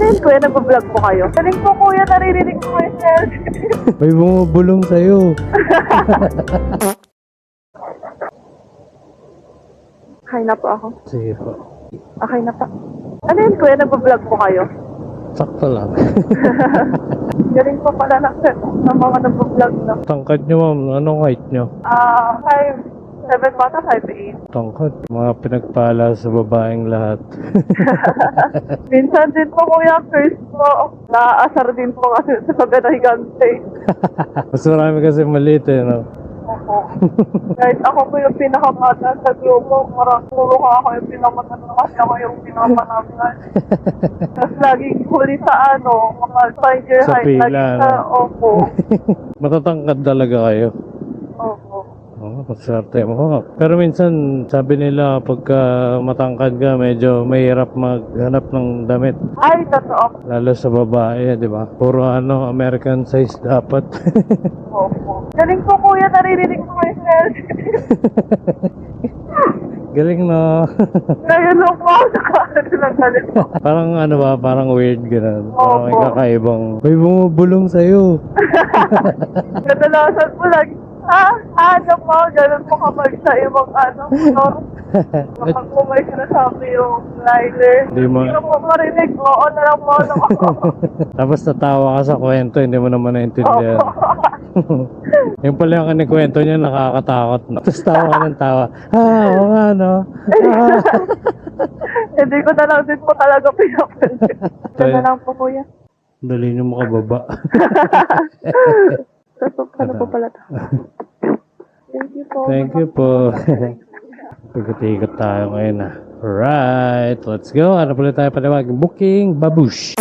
yun kuya, nag-vlog po kayo? Galing po kuya, naririnig ko kayo sir. May bumubulong sa'yo. Okay na po ako. Sige po. Okay na po. Ano yun kuya, nag-vlog po kayo? Sakto lang. Galing po pala ng mga nag-vlog na. Tangkad nyo ma'am, anong height nyo? 5'7" bata, 5'8". Tangkad. Mga pinagpala sa babaeng lahat. Minsan din po kuya, first po, naaasar din po kasi sa sabi na higante. Mas marami kasi maliit eh, no? Opo. Kahit ako po yung pinakabata sa grupo, puro ka ako yung pinakamatanda kasi ako yung pinakamananggal. Tapos laging huli sa kapag find your Sa height, pila, lagi sa, no? opo. Matatangkad talaga kayo. Opo. Oo, maswerte mo. Pero minsan, sabi nila, pagka matangkad ka, medyo mahirap maghanap ng damit. Ay, totoo. Lalo sa babae, di ba? Puro American size dapat. Opo. Galing po kuya, naririnig ko kayo sir. Galing no? Ngayon lang po ako nakaano ng galit po. Parang ba, parang weird ganun. Parang may Opo. kakaibang, may bumubulong sa'yo. Kadalasan po lagi, po, ganun po kapag sa ibang motor. Kapag po may sinasabi yung rider, Hindi mo- hindi ko po marinig, oo na lang po. Tapos natawa ka sa kwento, hindi mo naman naintindihan. Yung pala yung kanikwento niya, nakakatakot. No? Tapos tawa ka ng tawa. Oo nga, no? Hindi ko na lang din po talaga pinapansin. Ganda lang po kuya. Dali niyo makababa. Ano po pala to? Thank you po. Thank you po. Pagkatikot tayo ngayon. Alright, let's go. Ano pala tayo paliwag? Booking babush.